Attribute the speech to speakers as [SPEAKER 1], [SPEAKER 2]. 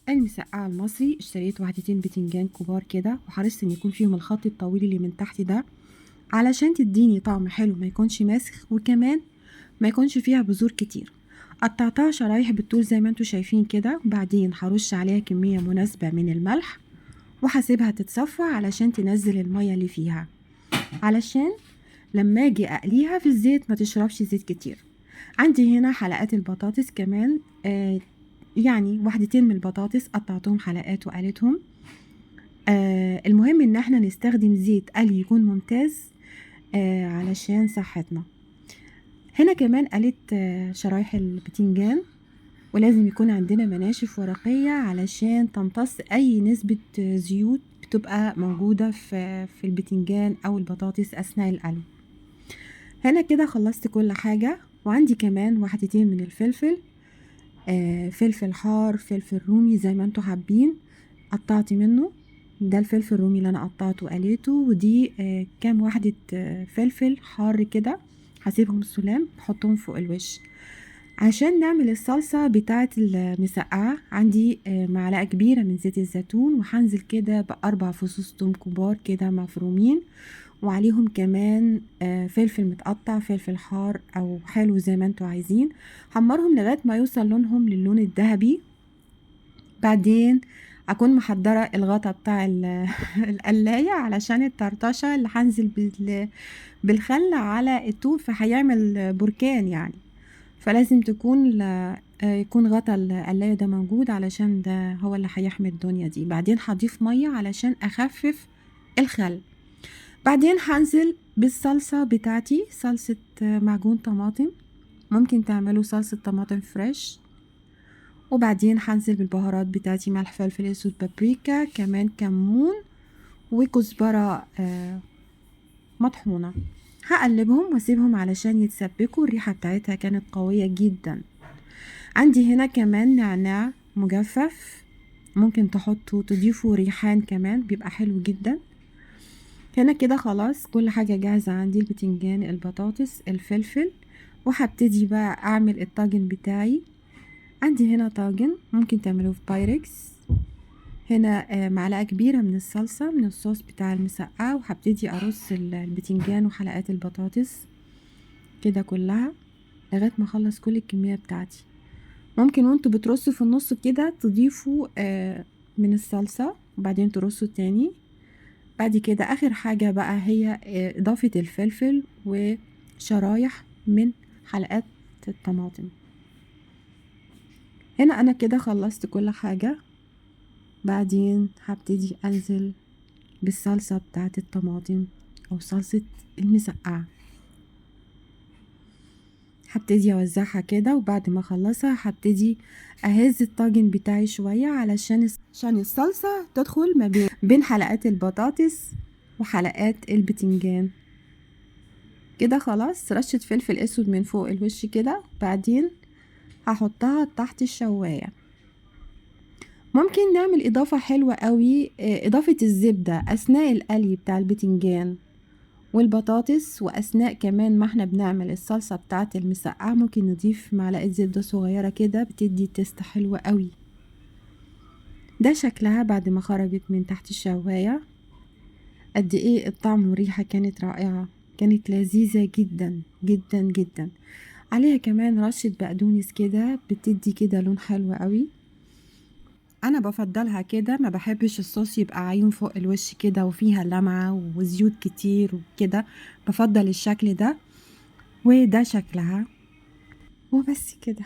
[SPEAKER 1] المسقعة المصري اشتريت وحدتين بتنجان كبار كده، وحرصت ان يكون فيهم الخط الطويل اللي من تحت ده علشان تديني طعم حلو، ما يكونش ماسخ، وكمان ما يكونش فيها بذور كتير. قطعتها شرايح بالطول زي ما انتوا شايفين كده، وبعدين هرش عليها كمية مناسبة من الملح وهسيبها تتصفى علشان تنزل المية اللي فيها، علشان لما اجي اقليها في الزيت ما تشربش زيت كتير. عندي هنا حلقات البطاطس كمان، يعني وحدتين من البطاطس قطعتهم حلقات وقليتهم. المهم ان احنا نستخدم زيت قلي يكون ممتاز علشان صحتنا. هنا كمان قليت شرايح البتنجان، ولازم يكون عندنا مناشف ورقية علشان تمتص اي نسبة زيوت بتبقى موجودة في البتنجان او البطاطس اثناء القلي. هنا كده خلصت كل حاجة، وعندي كمان وحدتين من الفلفل، فلفل حار، فلفل رومي زي ما انتوا حابين. قطعت منه، ده الفلفل الرومي اللي انا قطعته وقليته، ودي كام وحدة فلفل حار كده، هسيبهم سلام بحطهم فوق الوش. عشان نعمل الصلصة بتاعة المسقعة عندي معلقة كبيرة من زيت الزيتون، وهنزل كده بأربع فصوص توم كبار كده مفرومين، وعليهم كمان فلفل متقطع، فلفل حار او حلو زي ما انتوا عايزين. حمرهم لغاية ما يوصل لونهم للون الذهبي. بعدين اكون محضرة الغطا بتاع القلاية علشان الطرطشة اللي هنزل بالخل على التوم، فهيعمل بركان يعني. فلازم يكون غطا القلاية ده موجود، علشان ده هو اللي هيحمي الدنيا دي. بعدين هضيف مية علشان اخفف الخل. بعدين هنزل بالصلصة بتاعتي، صلصة معجون طماطم، ممكن تعملوا صلصة طماطم فريش. وبعدين هنزل بالبهارات بتاعتي، ملح، فلفل اسود، بابريكا، كمان كمون وكزبرة مطحونة. هقلبهم واسيبهم علشان يتسبكوا، الريحة بتاعتها كانت قوية جدا. عندي هنا كمان نعناع مجفف، ممكن تضيفوا ريحان كمان بيبقى حلو جدا. هنا كده خلاص كل حاجة جاهزة عندي، البتنجان، البطاطس، الفلفل، وهبتدي بقى اعمل الطاجن بتاعي. عندي هنا طاجن ممكن تعملوه في بايركس. هنا معلقة كبيرة من الصلصة من الصوص بتاع المسقعة، وهبتدي ارص البتنجان وحلقات البطاطس كده كلها لغاية ما اخلص كل الكمية بتاعتي. ممكن وانتوا بترصوا في النص كده تضيفوا من الصلصة، وبعدين ترصوا تاني. بعد كده اخر حاجة بقى هي اضافة الفلفل وشرايح من حلقات الطماطم. هنا انا كده خلصت كل حاجة. بعدين هبتدي انزل بالصلصة بتاعت الطماطم او صلصة المسقعة، هبتدي اوزعها كده. وبعد ما اخلصها هبتدي اهز الطاجن بتاعي شوية عشان الصلصة تدخل ما بين حلقات البطاطس وحلقات البتنجان. كده خلاص، رشة فلفل اسود من فوق الوش كده. بعدين هحطها تحت الشواية. ممكن نعمل اضافة حلوة قوي، اضافة الزبدة اثناء القلي بتاع البتنجان والبطاطس، واثناء كمان ما احنا بنعمل الصلصة بتاعة المسقعة ممكن نضيف معلقة زبدة صغيرة كده، بتدي تيست حلوة قوي. ده شكلها بعد ما خرجت من تحت الشواية. قد ايه الطعم والريحة كانت رائعة، كانت لذيذة جدا جدا جدا. عليها كمان رشة بقدونس كده، بتدي كده لون حلو قوي. انا بفضلها كده، ما بحبش الصوص يبقى عايم فوق الوش كده وفيها لمعة وزيوت كتير وكده. بفضل الشكل ده، وده شكلها وبس كده.